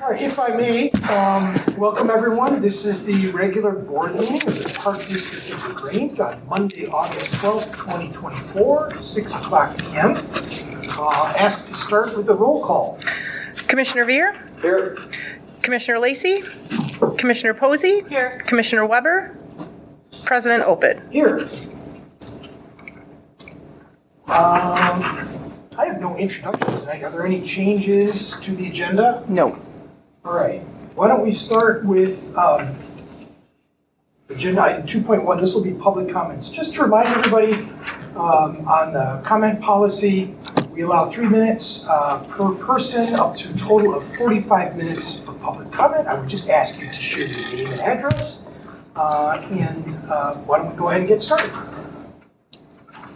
All right, if I may, welcome everyone. This is the regular board meeting of the Park District of Grange on Monday, August 12th, 2024, 6 o'clock p.m. Asked to start with a roll call. Commissioner Veer? Here. Commissioner Lacey? Commissioner Posey? Here. Commissioner Weber? President Opit? Here. I have no introductions tonight. Are there any changes to the agenda? No. All right. Why don't we start with agenda item 2.1. This will be public comments. Just to remind everybody, on the comment policy, we allow 3 minutes per person, up to a total of 45 minutes for public comment. I would just ask you to share your name and address. Why don't we go ahead and get started?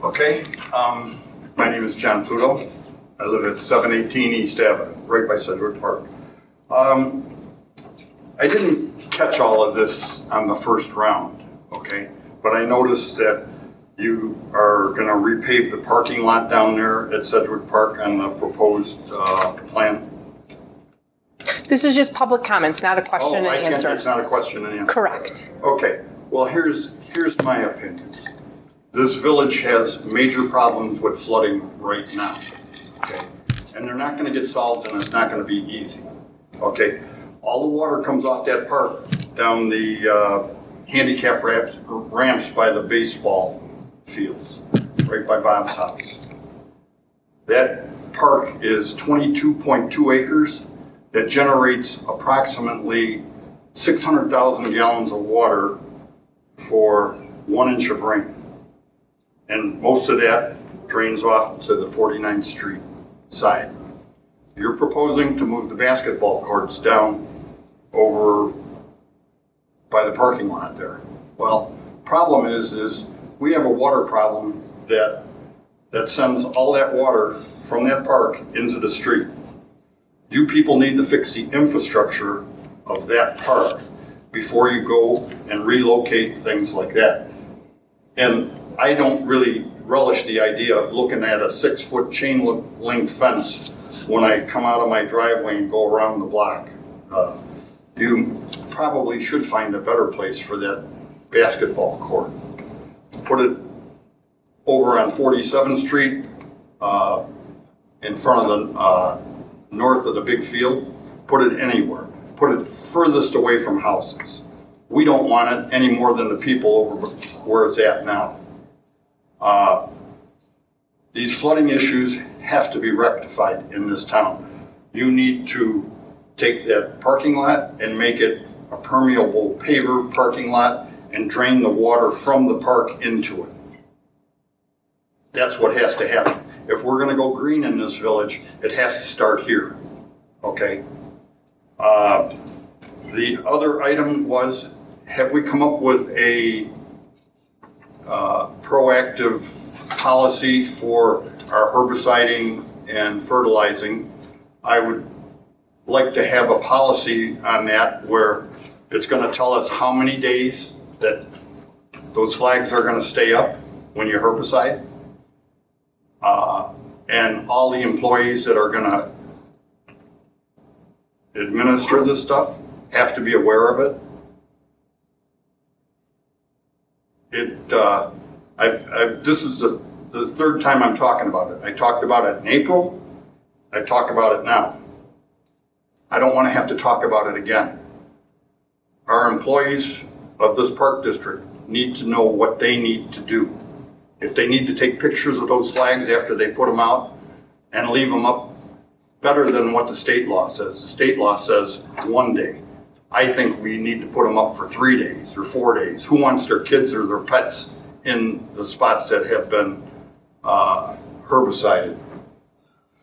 Okay, my name is John Pluto. I live at 718 East Avenue, right by Sedgwick Park. I didn't catch all of this on the first round, okay? But I noticed that you are going to repave the parking lot down there at Sedgwick Park on the proposed plan. This is just public comments, not a question and answer. It's not a question and answer. Correct. Okay, well, here's my opinion. This village has major problems with flooding right now, okay? And they're not going to get solved, and it's not going to be easy, okay? All the water comes off that park down the handicap ramps by the baseball fields, right by Bob's house. That park is 22.2 acres that generates approximately 600,000 gallons of water for 1 inch of rain. And most of that drains off to the 49th Street side. You're proposing to move the basketball courts down over by the parking lot there. Well, problem is we have a water problem that sends all that water from that park into the street. You people need to fix the infrastructure of that park before you go and relocate things like that. And I don't really relish the idea of looking at a 6-foot chain link fence when I come out of my driveway and go around the block. You probably should find a better place for that basketball court. Put it over on 47th Street in front of the north of the big field. Put it anywhere. Put it furthest away from houses. We don't want it any more than the people over where it's at now. These flooding issues have to be rectified in this town. You need to take that parking lot and make it a permeable paver parking lot and drain the water from the park into it. That's what has to happen. If we're going to go green in this village, it has to start here, okay? The other item was, have we come up with a proactive policy for our herbiciding and fertilizing? I would like to have a policy on that where it's going to tell us how many days that those flags are going to stay up when you herbicide. And all the employees that are going to administer this stuff have to be aware of it. This is the third time I'm talking about it. I talked about it in April. I talk about it now. I don't want to have to talk about it again. Our employees of this park district need to know what they need to do. If they need to take pictures of those flags after they put them out and leave them up, better than what the state law says. The state law says 1 day. I think we need to put them up for 3 days or 4 days. Who wants their kids or their pets in the spots that have been herbicided?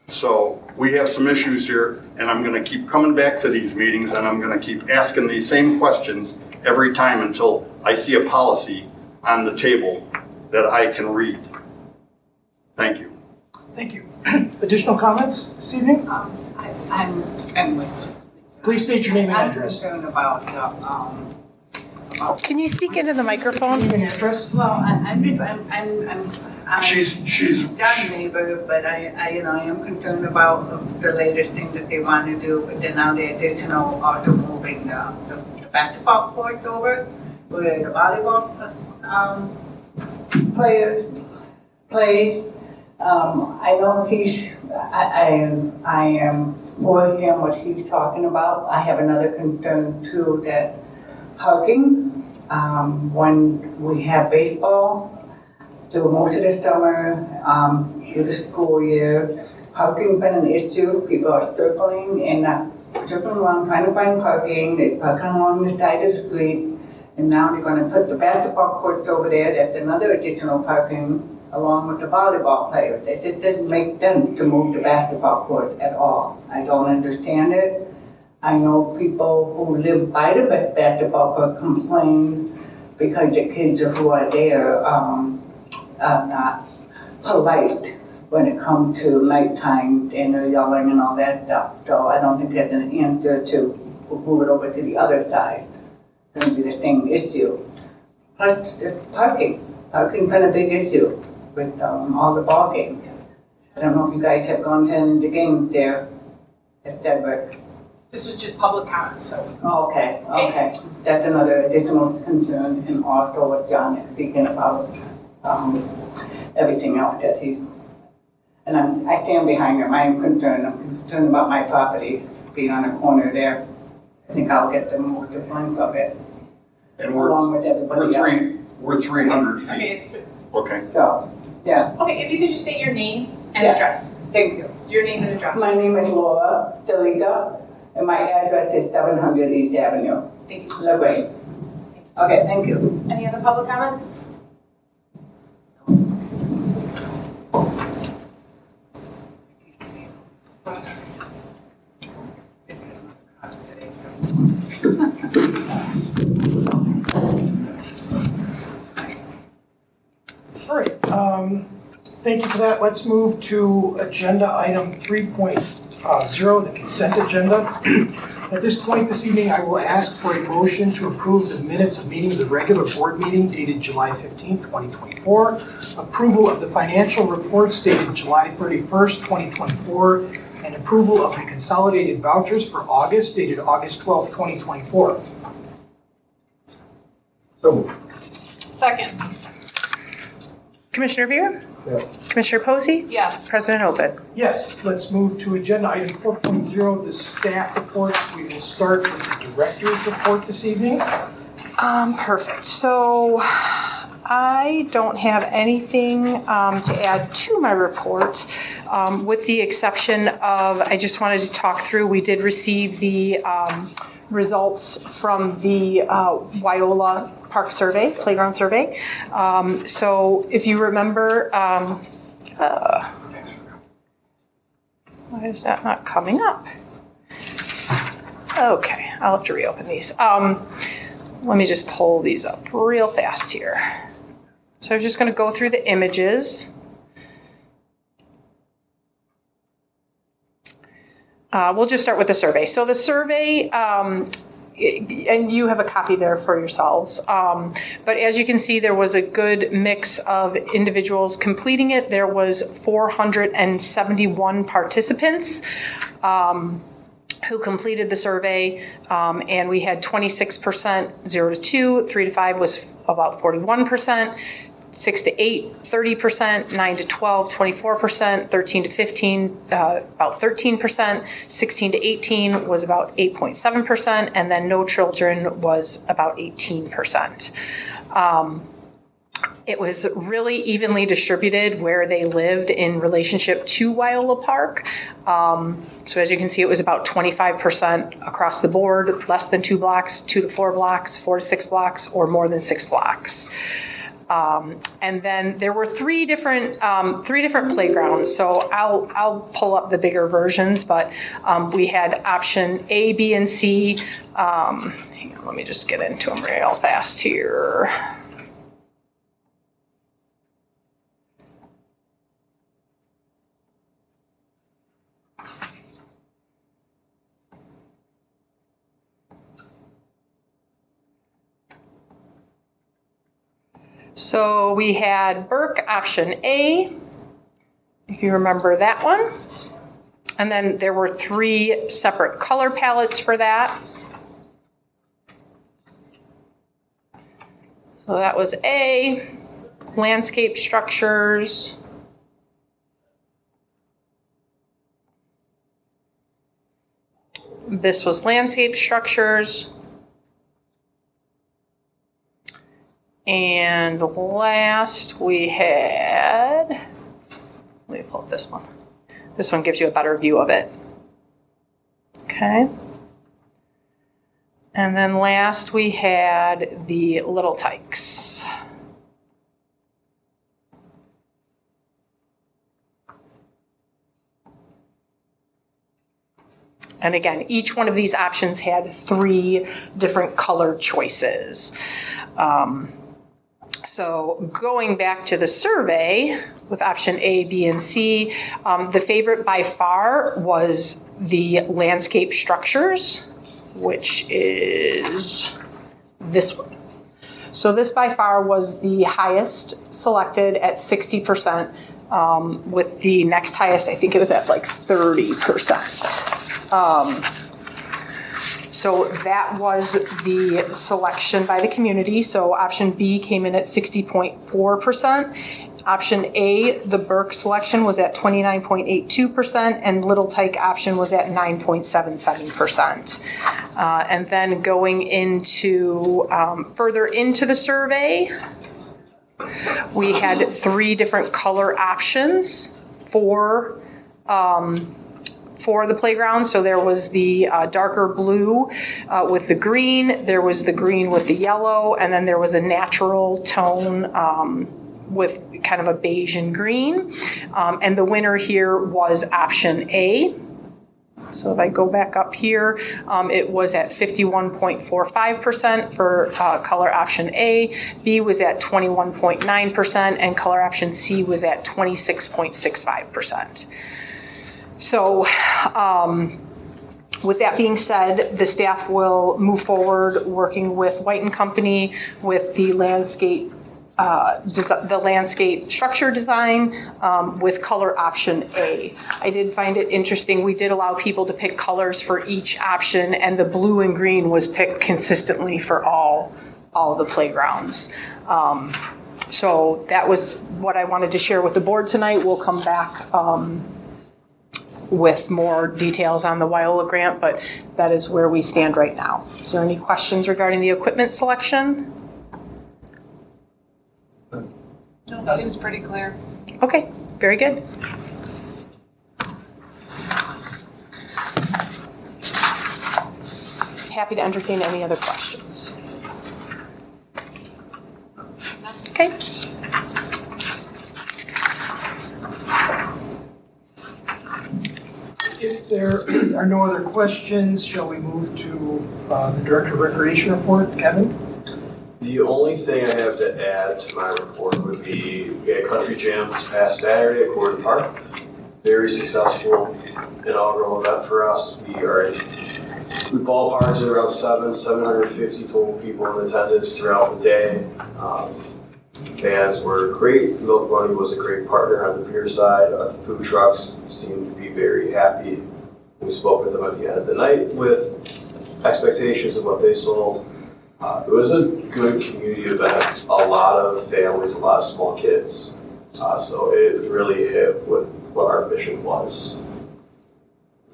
So we have some issues here, and I'm going to keep coming back to these meetings, and I'm going to keep asking these same questions every time until I see a policy on the table that I can read. Thank you. Thank you. Additional comments this evening? I'm with. Please state your name and I'm address. concerned about Can you speak into the microphone? Name and address? well, She's, John's neighbor, but I am concerned about the latest thing that they want to do, but then now the additional auto moving the basketball court over, where the volleyball, players play. I know I am for him, what he's talking about. I have another concern too, that parking, when we have baseball, through most of the summer, through the school year, parking's been an issue. People are circling and circling around trying to find parking. They're parking along the side of the street, and now they're going to put the basketball courts over there. That's another additional parking along with the volleyball players. It just didn't make sense to move the basketball court at all. I don't understand it. I know people who live by the basketball court complain because the kids who are there are not polite when it comes to nighttime and they're yelling and all that stuff. So I don't think that's an answer to move it over to the other side. It's going to be the same issue. Plus, there's parking. Parking's been a big issue with all the ball games. I don't know if you guys have gone to the games there at Sedgwick. This is just public comment, so. Oh, okay. That's another additional concern, and also what John is speaking about, everything else that he's, and I stand behind him. I'm concerned about my property being on the corner there. I think I'll get the most length of it, and along with everybody else. we're 300 feet. Okay, it's, Okay. So, yeah, okay, if you could just state your name and Yeah. address. thank you. Your name and address. My name is Laura Saliga, and my address is 700 East Avenue, Thank you. LaGrange. Okay, thank you. Any other public comments? All right, thank you for that. Let's move to agenda item 3.0, the consent agenda. At this point this evening, I will ask for a motion to approve the minutes of meeting of the regular board meeting dated July 15th, 2024, approval of the financial reports dated July 31st, 2024, and approval of the consolidated vouchers for August dated August 12th, 2024. So, Second. Commissioner Beer? Yes. Commissioner Posey? Yes. President Obed? Yes, let's move to agenda item 4.0, the staff reports. We will start with the director's report this evening. Perfect. So I don't have anything to add to my report, with the exception of, I just wanted to talk through, we did receive the results from the Wyola Park survey, playground survey. So if you remember, why is that not coming up? Okay, I'll have to reopen these. Let me just pull these up real fast here. So I'm just going to go through the images. We'll just start with the survey. So the survey, and you have a copy there for yourselves. But as you can see, there was a good mix of individuals completing it. There was 471 participants who completed the survey, and we had 26% 0 to 2, 3 to 5 was about 41%. 6 to 8, 30%, 9 to 12, 24%, 13 to 15, about 13%, 16 to 18 was about 8.7%, and then no children was about 18%. It was really evenly distributed where they lived in relationship to Wyola Park. So as you can see, it was about 25% across the board, less than 2 blocks, 2 to 4 blocks, 4 to 6 blocks, or more than 6 blocks. And then there were three different playgrounds. So I'll pull up the bigger versions, but we had option A, B, and C. Hang on, let me just get into them real fast here. So we had Burke, option A, if you remember that one. And then there were 3 separate color palettes for that. So that was A, landscape structures. This was landscape structures. And last we had, let me pull up this one. This one gives you a better view of it. Okay. And then last we had the little tykes. And again, each one of these options had 3 different color choices. So going back to the survey with option A, B, and C, the favorite by far was the landscape structures, which is this one. So this by far was the highest selected at 60%, with the next highest, I think it was at like 30%. So that was the selection by the community. So option B came in at 60.4%. Option A, the Burke selection, was at 29.82%, and Little Tyke option was at 9.77%. And then going into further into the survey, we had 3 different color options for the playground. So there was the darker blue with the green, there was the green with the yellow, and then there was a natural tone with kind of a beige and green. And the winner here was option A. So if I go back up here, it was at 51.45% for color option A, B was at 21.9%, and color option C was at 26.65%. So with that being said, the staff will move forward working with White & Company with the landscape structure design with color option A. I did find it interesting. We did allow people to pick colors for each option, and the blue and green was picked consistently for all the playgrounds. So that was what I wanted to share with the board tonight. We'll come back with more details on the Wyola grant, but that is where we stand right now. Is there any questions regarding the equipment selection? No, seems pretty clear. Okay, very good. Happy to entertain any other questions. Okay. If there are no other questions, shall we move to the Director of Recreation report? Kevin? The only thing I have to add to my report would be we had Country Jam this past Saturday at Wyola Park. Very successful inaugural event for us. We ballparked at around 750 total people in attendance throughout the day. Fans were great. Milk Bunny was a great partner on the beer side. The food trucks seemed to be very happy. We spoke with them at the end of the night with expectations of what they sold. It was a good community event. A lot of families, a lot of small kids. So it really hit with what our mission was.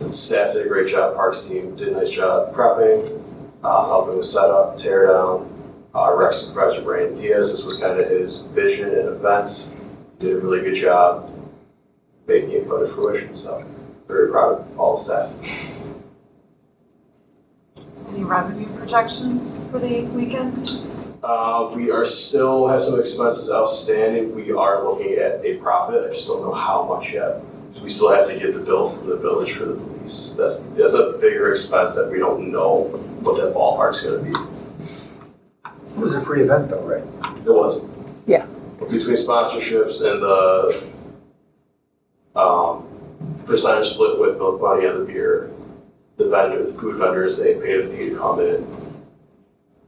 The staff did a great job. Parks team did a nice job prepping, helping with setup, tear down. Our rec supervisor, Brandon Diaz, this was kind of his vision and events. He did a really good job making it come to fruition. So very proud of all the staff. Any revenue projections for the weekend? We are still have some expenses outstanding. We are looking at a profit. I just don't know how much yet. We still have to get the bill from the village for the police. That's a bigger expense that we don't know what that ballpark's going to be. It was a free event though, right? It wasn't. Yeah. Between sponsorships and the percentage split with Milk Bunny and the beer, the food vendors, they paid a fee to come in.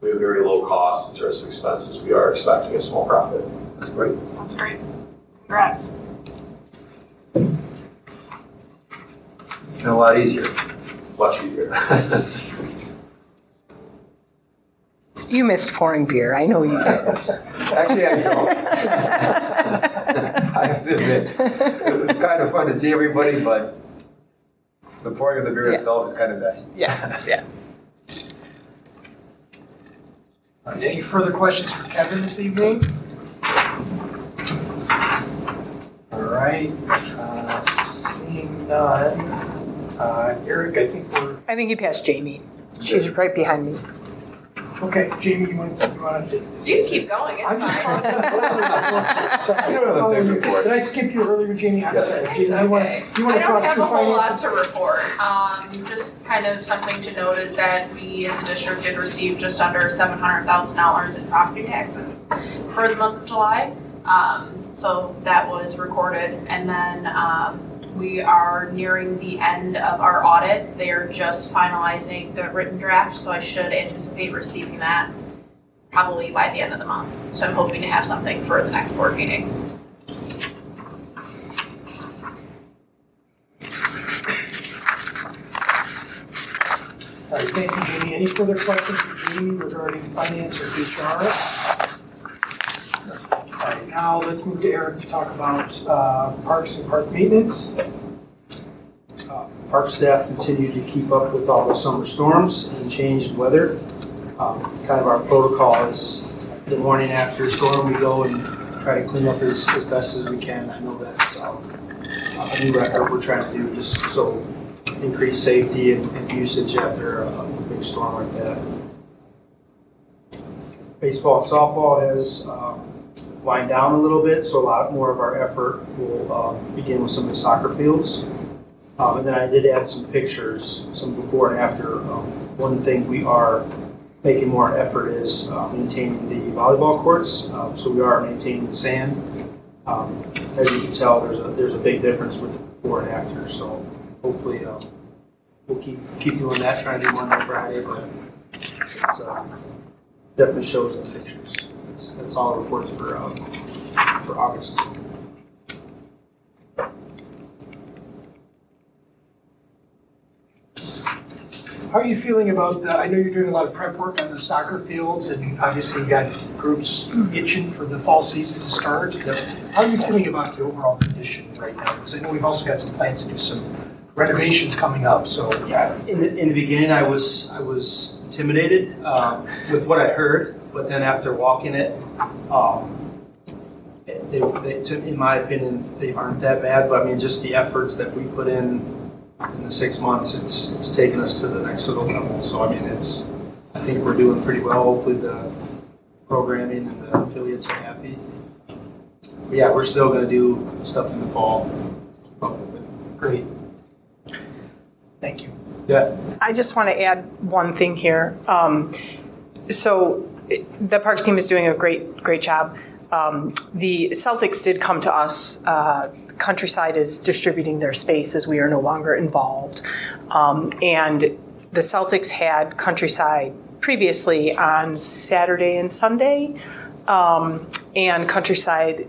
We have very low costs in terms of expenses. We are expecting a small profit. That's great. That's great. Congrats. Been a lot easier. Much easier. You missed pouring beer, I know you did. Actually, I don't. I have to admit, it was kind of fun to see everybody, but the pouring of the beer Yeah. itself is kind of messy. Yeah. All right, any further questions for Kevin this evening? All right, seeing none. Eric, I think we're, I think you passed Jamie. She's right behind me. okay, Jamie, you want to do this? You can keep going, I'm it's just fine. Sorry, I don't know if I- Did I skip you earlier, Jamie? I'm Yes. sorry. It's Jamie, you want okay. to I talk don't have through a whole lot finances? to report. Just kind of something to note is that we as a district did receive just under $700,000 in property taxes for the month of July. So that was recorded. And then we are nearing the end of our audit. They are just finalizing the written draft, so I should anticipate receiving that probably by the end of the month. So I'm hoping to have something for the next board meeting. All right, thank you, Jamie. Any further questions for Jamie regarding finance or HR? All right, now let's move to Eric to talk about parks and park maintenance. Park staff continue to keep up with all the summer storms and change in weather. Kind of our protocol is the morning after a storm, we go and try to clean up as best as we can. I know that's a new effort we're trying to do, just so increase safety and usage after a big storm like that. Baseball and softball has wind down a little bit, so a lot more of our effort will begin with some of the soccer fields. And then I did add some pictures, some before and after. One thing we are making more effort is maintaining the volleyball courts. So we are maintaining the sand. As you can tell, there's a big difference with the before and after. So hopefully we'll keep doing that, trying to do Monday, Friday, but it's definitely shows in pictures. That's all reports for August. How are you feeling about I know you're doing a lot of prep work on the soccer fields, and obviously you got groups itching for the fall season to start. How are you feeling about the overall condition right now? Because I know we've also got some plans to do some renovations coming up, so. Yeah, in the beginning, I was intimidated with what I heard, but then after walking it, in my opinion, they aren't that bad. But I mean, just the efforts that we put in the 6 months, it's taken us to the next level. So I mean, I think we're doing pretty well. Hopefully, the programming and the affiliates are happy. But yeah, we're still going to do stuff in the fall. Keep up with it. Great. Thank you. Yeah. I just want to add one thing here. So the Parks team is doing a great job. The Celtics did come to us. Countryside is distributing their space as we are no longer involved. And the Celtics had Countryside previously on Saturday and Sunday. And Countryside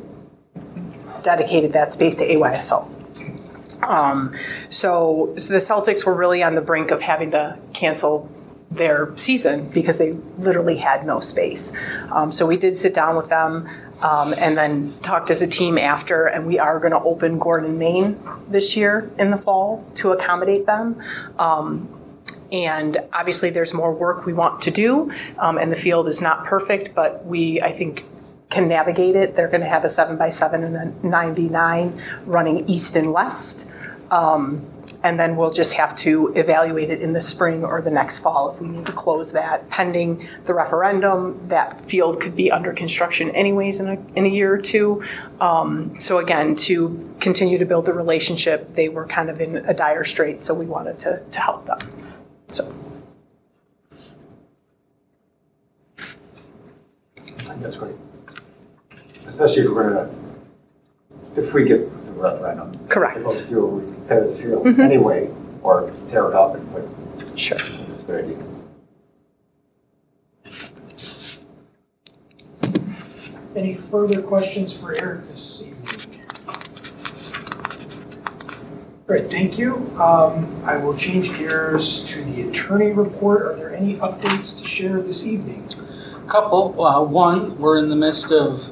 dedicated that space to AYSO. So the Celtics were really on the brink of having to cancel their season because they literally had no space. So we did sit down with them and then talked as a team after, and we are going to open Gordon, Maine this year in the fall to accommodate them. And obviously there's more work we want to do, and the field is not perfect, but I think, can navigate it. They're going to have a 7x7 and a 99 running east and west. And then we'll just have to evaluate it in the spring or the next fall if we need to close that. Pending the referendum, that field could be under construction anyways in a year or two. So again, to continue to build the relationship, they were kind of in a dire strait, so we wanted to help them. So. I think that's great. Especially if we get the referendum. Correct. Supposed to repair the field anyway, or tear it up and put Sure. this very deep. Any further questions for Eric this evening? Great, thank you. I will change gears to the attorney report. Are there any updates to share this evening? Couple. One, we're in the midst of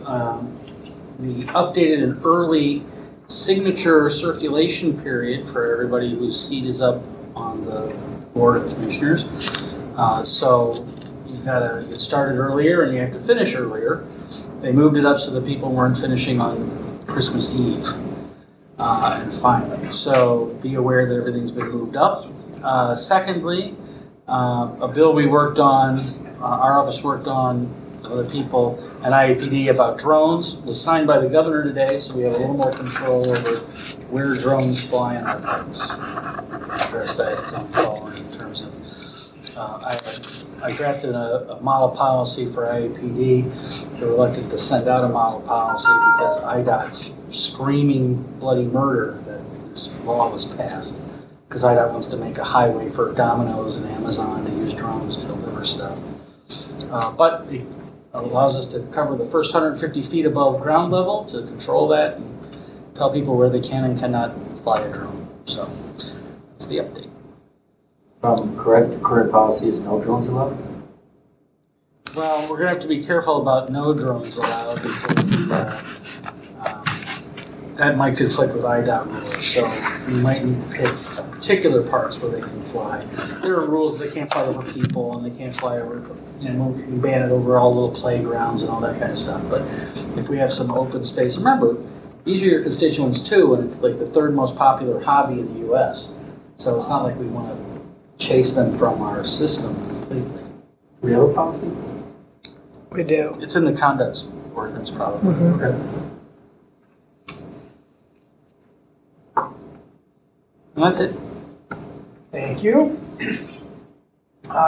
the updated and early signature circulation period for everybody whose seat is up on the Board of Commissioners. So you've got to get started earlier and you have to finish earlier. They moved it up so that people weren't finishing on Christmas Eve and finally. So be aware that everything's been moved up. Secondly, a bill we worked on, our office worked on, other people, and IAPD about drones was signed by the governor today, so we have a little more control over where drones fly in our parks. Address that going forward in terms of, I drafted a model policy for IAPD. They're reluctant to send out a model policy because IDOT's screaming bloody murder that this law was passed. Because IDOT wants to make a highway for Domino's and Amazon to use drones to deliver stuff. But it allows us to cover the first 150 feet above ground level to control that and tell people where they can and cannot fly a drone. So that's the update. Correct, the current policy is no drones allowed? Well, we're going to have to be careful about no drones allowed because that might conflict with IDOT rules. So we might need to pick particular parts where they can fly. There are rules they can't fly over people and they can't fly over, you know, we ban it over all little playgrounds and all that kind of stuff. But if we have some open space, remember, these are your constituents too, and it's like the third most popular hobby in the U.S. So it's not like we want to chase them from our system completely. Do we have a policy? We do. It's in the conduct ordinance probably. Mm-hmm. Okay. And that's it. Thank you.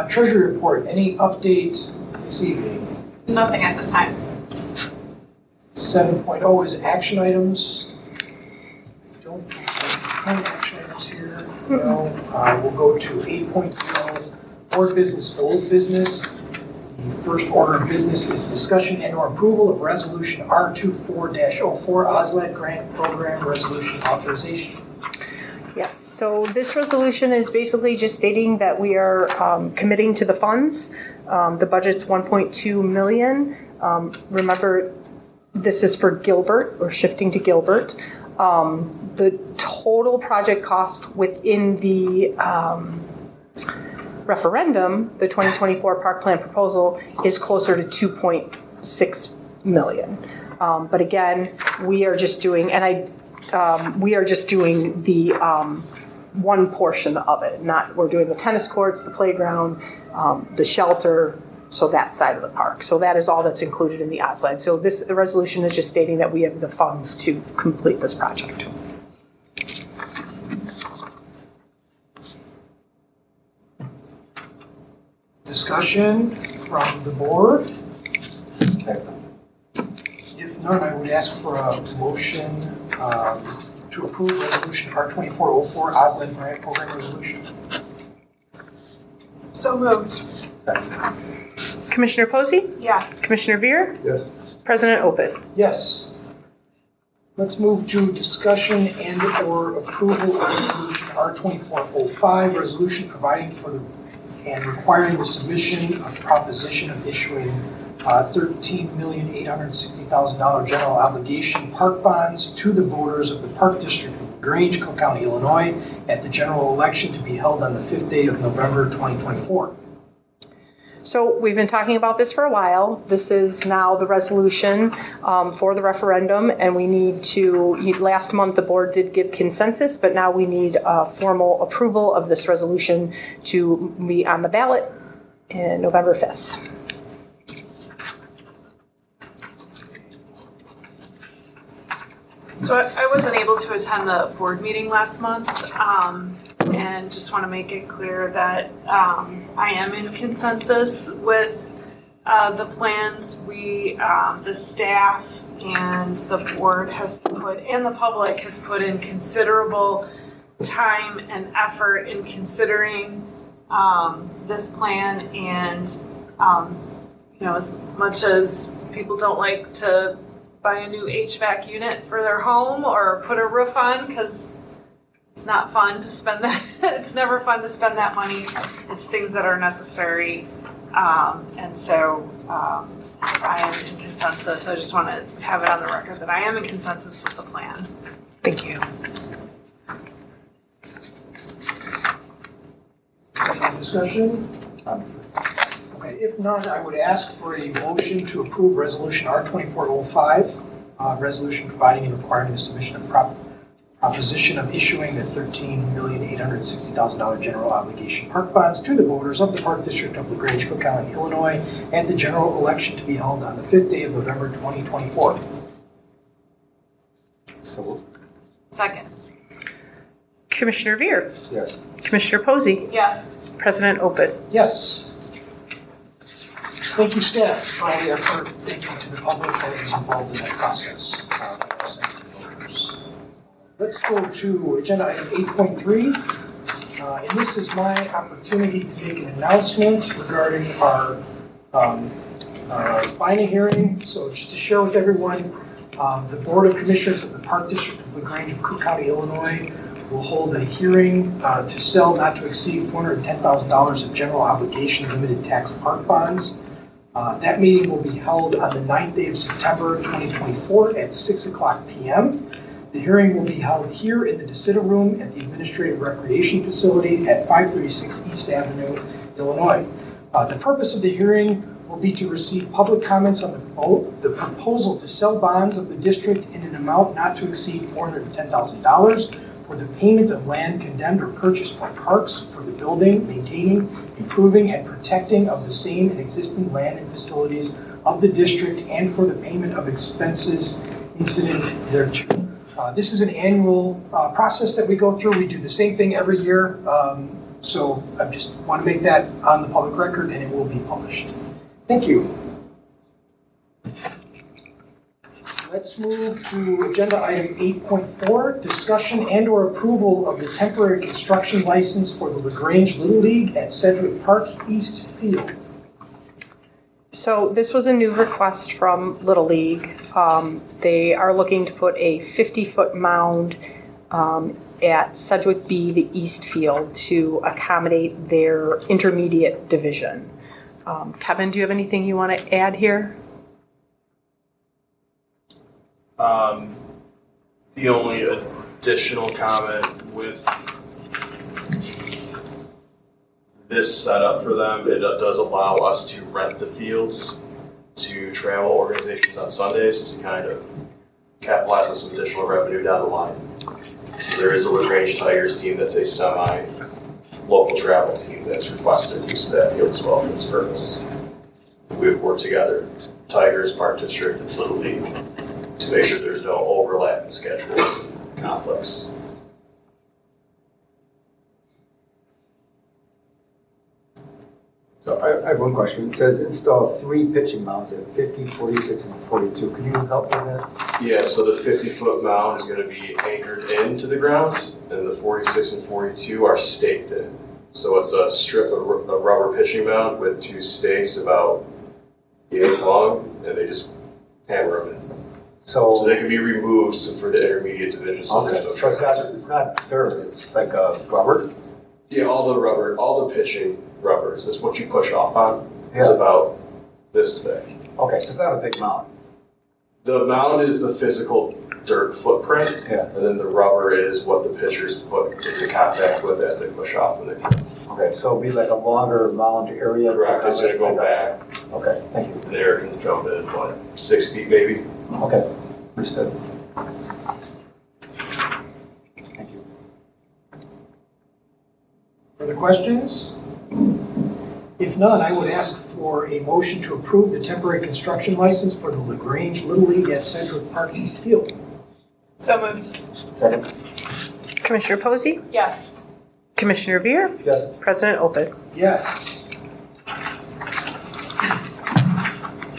Treasury report, any update this evening? Nothing at this time. 7.0 is action items. Don't have action items here. No. We'll go to 8.0, board business, old business. The first order of business is discussion and/or approval of resolution R24-04 OSLAD grant program resolution authorization. Yes, so this resolution is basically just stating that we are committing to the funds. The budget's 1.2 million. Remember, this is for Gilbert, we're shifting to Gilbert. The total project cost within the referendum, the 2024 park plan proposal, is closer to 2.6 million. But again, we are just doing, we are just doing the one portion of it. We're doing the tennis courts, the playground, the shelter, so that side of the park. So that is all that's included in the OSLAD. So this resolution is just stating that we have the funds to complete this project. Discussion from the board. Okay. If none, I would ask for a motion to approve resolution R2404 OSLAD grant program resolution. So moved. Second. Commissioner Posey? Yes. Commissioner Veer? Yes. President Opit? Yes. Let's move to discussion and/or approval of resolution R2405, resolution providing for and requiring the submission of proposition of issuing $13,860,000 general obligation park bonds to the voters of the Park District of Grange, Cook County, Illinois, at the general election to be held on the 5th day of November 2024. So we've been talking about this for a while. This is now the resolution for the referendum, and we need to, last month the board did give consensus, but now we need formal approval of this resolution to be on the ballot in November 5th. So I wasn't able to attend the board meeting last month, and just want to make it clear that I am in consensus with the plans. The staff and the board has put, and the public has put in considerable time and effort in considering this plan, and as much as people don't like to buy a new HVAC unit for their home or put a roof on because it's not fun to spend that. It's never fun to spend that money. It's things that are necessary. And so I am in consensus. I just want to have it on the record that I am in consensus with the plan. Thank you. Discussion? Okay, if none, I would ask for a motion to approve Resolution R2405, resolution providing and requiring the submission of proposition of issuing the $13,860,000 general obligation park bonds to the voters of the Park District of Grange, Cook County, Illinois, and the general election to be held on the 5th day of November 2024. So, Second. Commissioner Veer, yes. Commissioner Posey, Yes. President Opit. Yes. Thank you, staff, for all the effort. Thank you to the public that was involved in that process. Let's go to agenda item 8.3. And this is my opportunity to make an announcement regarding our FINA hearing. So just to share with everyone, the Board of Commissioners of the Park District of Grange of Cook County, Illinois will hold a hearing to sell not to exceed $410,000 of general obligation limited tax park bonds. That meeting will be held on the 9th day of September 2024 at 6:00 p.m. The hearing will be held here in the DeSitta Room at the Administrative Recreation Facility at 536 East Avenue, Illinois. The purpose of the hearing will be to receive public comments on the proposal to sell bonds of the district in an amount not to exceed $410,000 for the payment of land condemned or purchased for parks for the building, maintaining, improving, and protecting of the same and existing land and facilities of the district and for the payment of expenses incident thereto. This is an annual process that we go through. We do the same thing every year. So I just want to make that on the public record, and it will be published. Thank you. Let's move to agenda item 8.4, discussion and/or approval of the temporary construction license for the LaGrange Little League at Sedgwick Park East Field. So this was a new request from Little League. They are looking to put a 50-foot mound at Sedgwick B, the East Field, to accommodate their intermediate division. Kevin, do you have anything you want to add here? The only additional comment with this setup for them, it does allow us to rent the fields to travel organizations on Sundays to kind of capitalize on some additional revenue down the line. So there is a LaGrange Tigers team that's a semi-local travel team that's requested use of that field as well for this purpose. We've worked together, Tigers, Park District, and Little League, to make sure there's no overlap in schedules and conflicts. So I have one question. It says install 3 pitching mounds at 50, 46, and 42. Can you help me with that? Yeah, so the 50-foot mound is going to be anchored into the grounds, and the 46 and 42 are staked in. So it's a strip of a rubber pitching mound with 2 stakes about 8 long, and they just hammer them in. So they can be removed for the intermediate division, so there's no so trip. it's not dirt, it's like a rubber? Yeah, all the rubber, all the pitching rubbers, that's what you push off on. Yeah. It's about this thick. Okay, so it's not a big mound. The mound is the physical dirt footprint, Yeah. and then the rubber is what the pitcher's foot is in contact with as they push off when they throw. Okay, so it'll be like a longer mound area? Correct, it's gonna go back, Okay, thank you. and air can jump in, what, 6 feet maybe? Okay, understood. Thank you. Further questions? If none, I would ask for a motion to approve the temporary construction license for the LaGrange Little League at Sedgwick Park East Field. So moved. Second? Commissioner Posey, Yes. Commissioner Veer, Yes. President Opit. Yes.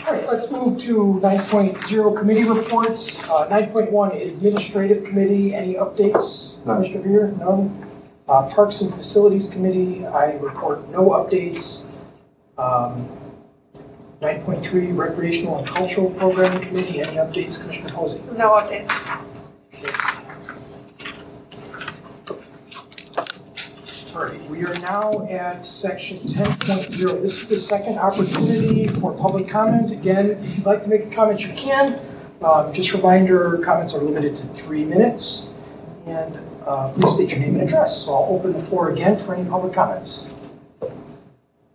All right, let's move to 9.0 committee reports. 9.1 Administrative Committee, any updates? None. Commissioner Veer, none. Parks and Facilities Committee, I report no updates. 9.3 Recreational and Cultural Programming Committee. Any updates, Commissioner Posey? No updates. All right, we are now at section 10.0. This is the second opportunity for public comment. Again, if you'd like to make a comment, you can. Just a reminder, comments are limited to 3 minutes. And please state your name and address. So I'll open the floor again for any public comments.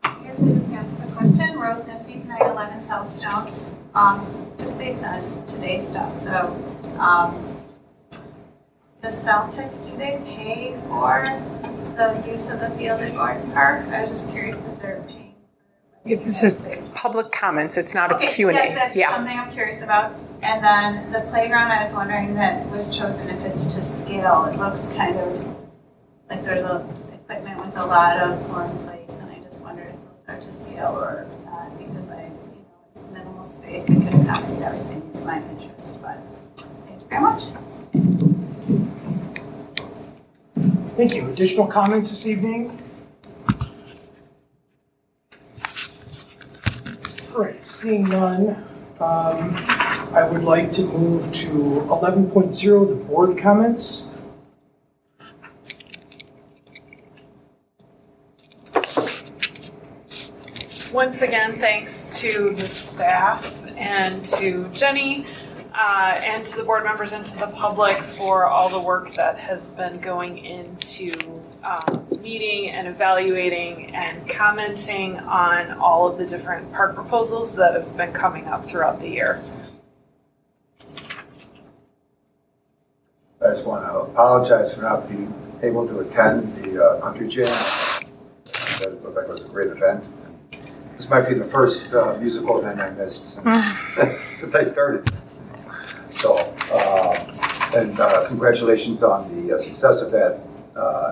I guess I just have a question. Rose Nessie, 911 South Stone. Just based on today's stuff. So the Celtics, do they pay for the use of the field at Gordon Park? I was just curious if they're paying. This is public comments, it's not a Q&A. Yes, that's Yeah. something I'm curious about. And then the playground, I was wondering that was chosen if it's to scale. It looks kind of like there's equipment with a lot of corn place, and I just wondered if those are to scale or not, because it's minimal space that could accommodate everything is my interest. But thank you very much. Thank you. Additional comments this evening? All right, seeing none, I would like to move to 11.0, the board comments. Once again, thanks to the staff and to Jenny and to the board members and to the public for all the work that has been going into meeting and evaluating and commenting on all of the different park proposals that have been coming up throughout the year. I just want to apologize for not being able to attend the country jam. That looked like it was a great event. This might be the first musical event I missed since I started. So, and congratulations on the success of that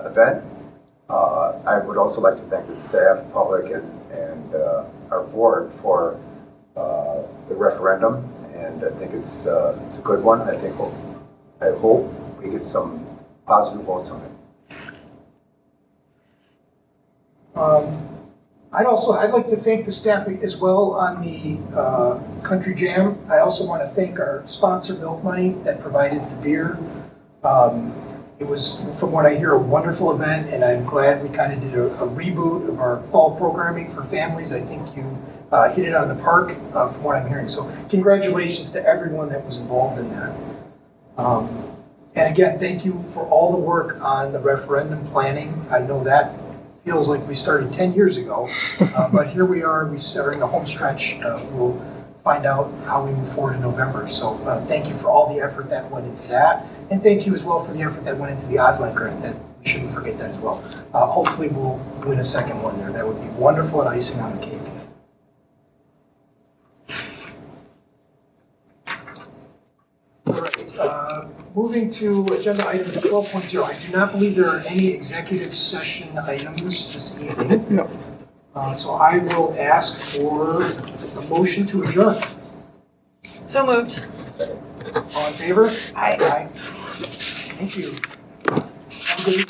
event. I would also like to thank the staff, public, and our board for the referendum, and I think it's a good one. I hope we get some positive votes on it. I'd like to thank the staff as well on the Country Jam. I also want to thank our sponsor, Milk Money, that provided the beer. It was, from what I hear, a wonderful event, and I'm glad we kind of did a reboot of our fall programming for families. I think you hit it on the park, from what I'm hearing. So congratulations to everyone that was involved in that. And again, thank you for all the work on the referendum planning. I know that feels like we started 10 years ago, but here we are in the home stretch. We'll find out how we move forward in November. So thank you for all the effort that went into that. And thank you as well for the effort that went into the Osland grant. That we shouldn't forget that as well. Hopefully we'll win a second one there. That would be wonderful and icing on the cake. All right, moving to agenda item 12.0. I do not believe there are any executive session items this evening. No. So I will ask for a motion to adjourn. So moved. All in favor? Aye. Thank you.